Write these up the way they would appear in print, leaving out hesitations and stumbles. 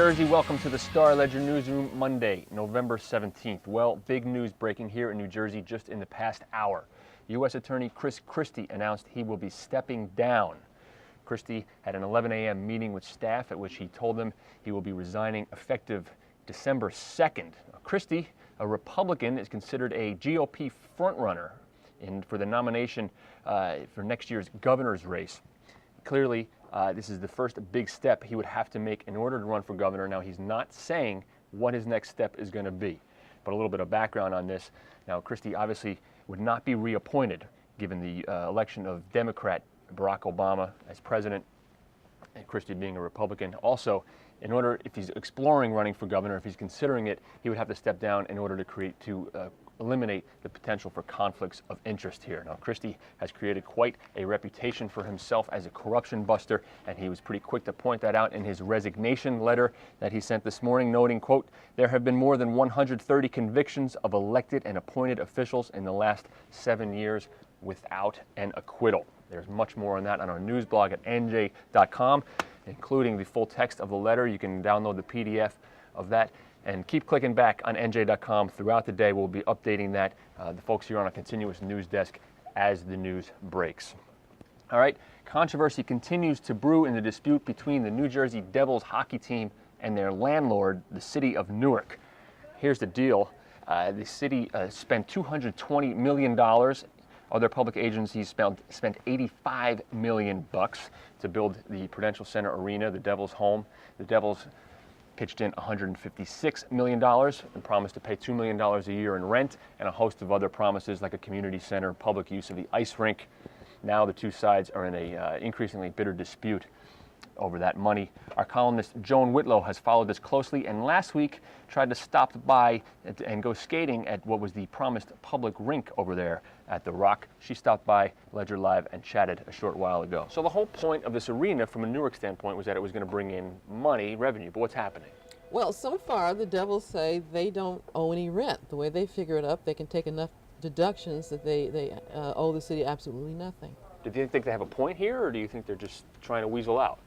Jersey, welcome to the Star Ledger Newsroom, Monday, November 17th. Well, big news breaking here in New Jersey just in the past hour. U.S. Attorney Christie announced he will be stepping down. Christie had an 11 a.m. meeting with staff at which he told them he will be resigning effective December 2nd. Christie, a Republican, is considered a GOP frontrunner for the nomination for next year's governor's race. Clearly, this is the first big step he would have to make in order to run for governor. Now, he's not saying what his next step is going to be, but a little bit of background on this. Now, Christie obviously would not be reappointed given the election of Democrat Barack Obama as president, and Christie being a Republican. Also, in order, if he's exploring running for governor, if he's considering it, he would have to step down in order to eliminate the potential for conflicts of interest here. Now, Christie has created quite a reputation for himself as a corruption buster, and he was pretty quick to point that out in his resignation letter that he sent this morning, noting, quote, "There have been more than 130 convictions of elected and appointed officials in the last 7 years without an acquittal." There's much more on that on our news blog at NJ.com, including the full text of the letter. You can download the PDF of that. And keep clicking back on NJ.com throughout the day. We'll be updating that, the folks here on a continuous news desk, as the news breaks. All right, controversy continues to brew in the dispute between the New Jersey Devils hockey team and their landlord, the city of Newark. Here's the deal. The city spent $220 million. Other public agencies spent $85 million to build the Prudential Center Arena, the Devils' home. The Devils pitched in $156 million and promised to pay $2 million a year in rent, and a host of other promises like a community center, public use of the ice rink. Now the two sides are in a increasingly bitter dispute over that money. Our columnist Joan Whitlow has followed this closely, and last week tried to stop by and go skating at what was the promised public rink over there at the Rock. She stopped by Ledger Live and chatted a short while ago. So the whole point of this arena from a Newark standpoint was that it was going to bring in money, revenue, but what's happening? Well, so far the Devils say they don't owe any rent. The way they figure it up, they can take enough deductions that they owe the city absolutely nothing. Do you think they have a point here, or do you think they're just trying to weasel out?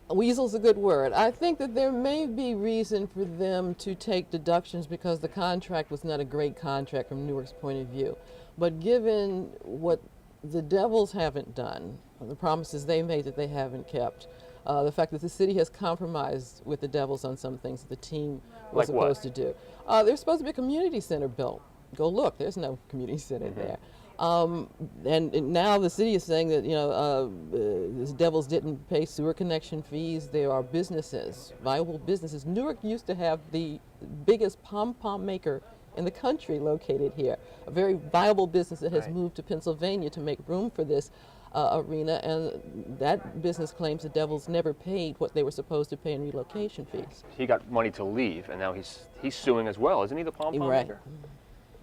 Weasel's a good word. I think that there may be reason for them to take deductions because the contract was not a great contract from Newark's point of view. But given what the Devils haven't done, the promises they made that they haven't kept, the fact that the city has compromised with the Devils on some things that the team was supposed to do. There's supposed to be a community center built. Go look, there's no community center there. And now the city is saying that, the Devils didn't pay sewer connection fees. There are businesses, viable businesses. Newark used to have the biggest pom-pom maker in the country located here, a very viable business that has moved to Pennsylvania to make room for this arena, and that business claims the Devils never paid what they were supposed to pay in relocation fees. He got money to leave, and now he's suing as well, isn't he, the pom-pom maker?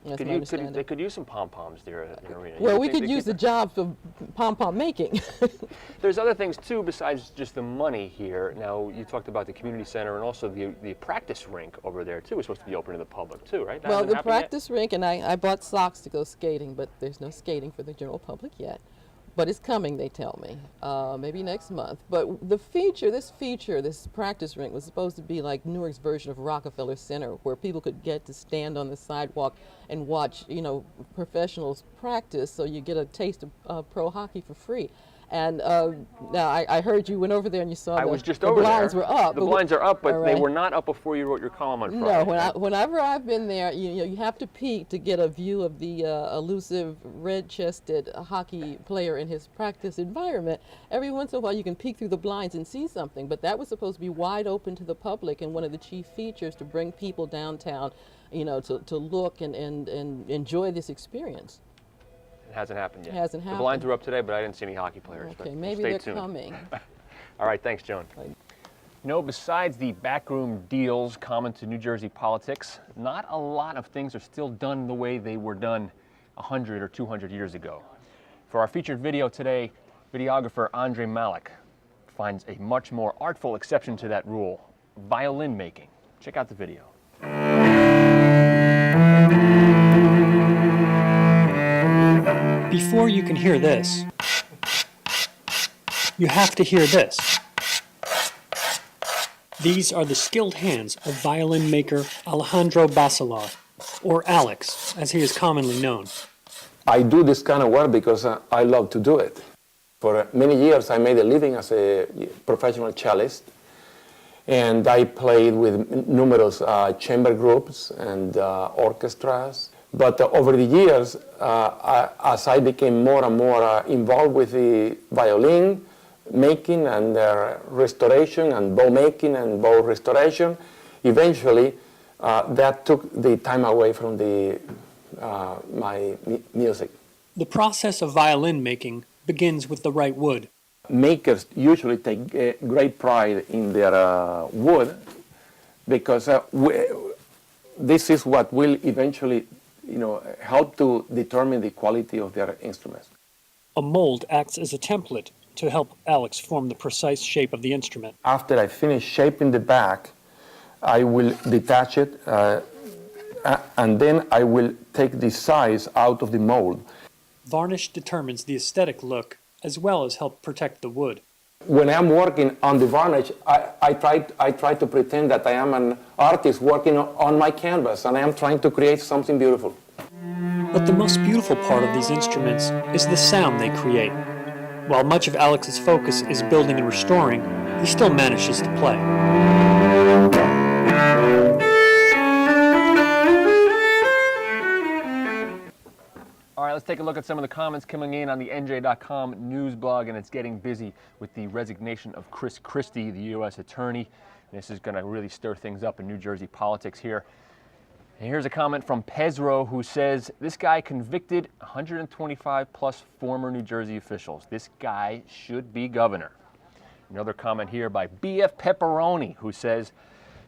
They could use some pom-poms there in the arena. Well, we could use the job for pom-pom making. There's other things, too, besides just the money here. Now, you talked about the community center and also the practice rink over there, too. It's supposed to be open to the public, too, right? Well, the practice rink, and I bought socks to go skating, but there's no skating for the general public yet. But it's coming, they tell me, maybe next month. But this practice rink was supposed to be like Newark's version of Rockefeller Center, where people could get to stand on the sidewalk and watch, professionals practice, so you get a taste of pro hockey for free. And now I heard you went over there and you saw the blinds were up. The blinds are up, but they were not up before you wrote your column on Friday. No, whenever I've been there, you have to peek to get a view of the elusive, red-chested hockey player in his practice environment. Every once in a while you can peek through the blinds and see something, but that was supposed to be wide open to the public, and one of the chief features to bring people downtown, to look and enjoy this experience. It hasn't happened yet. It hasn't happened. The blinds were up today, but I didn't see any hockey players. Okay, maybe they're coming. All right, thanks, Joan. Besides the backroom deals common to New Jersey politics, not a lot of things are still done the way they were done 100 or 200 years ago. For our featured video today, videographer Andre Malik finds a much more artful exception to that rule: violin making. Check out the video. Before you can hear this, you have to hear this. These are the skilled hands of violin maker Alejandro Basilar, or Alex, as he is commonly known. I do this kind of work because I love to do it. For many years, I made a living as a professional cellist, and I played with numerous chamber groups and orchestras. But over the years, as I became more and more involved with the violin making and restoration and bow making and bow restoration, eventually that took the time away from my music. The process of violin making begins with the right wood. Makers usually take great pride in their wood because this is what will eventually help to determine the quality of their instruments. A mold acts as a template to help Alex form the precise shape of the instrument. After I finish shaping the back, I will detach it and then I will take the size out of the mold. Varnish determines the aesthetic look as well as help protect the wood. When I'm working on the varnish, I try to pretend that I am an artist working on my canvas and I am trying to create something beautiful. But the most beautiful part of these instruments is the sound they create. While much of Alex's focus is building and restoring, he still manages to play. All right, let's take a look at some of the comments coming in on the NJ.com news blog, and it's getting busy with the resignation of Christie, the U.S. attorney. This is going to really stir things up in New Jersey politics here. And here's a comment from Pezro, who says, this guy convicted 125 plus former New Jersey officials. This guy should be governor. Another comment here by BF Pepperoni, who says,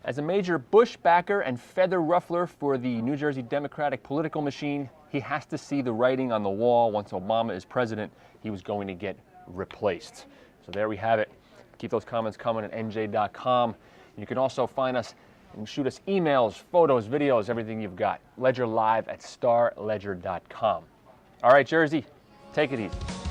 as a major Bush backer and feather ruffler for the New Jersey Democratic political machine, he has to see the writing on the wall. Once Obama is president, he was going to get replaced. So there we have it. Keep those comments coming at NJ.com. You can also find us and shoot us emails, photos, videos, everything you've got. Ledger Live at starledger.com. All right, Jersey, take it easy.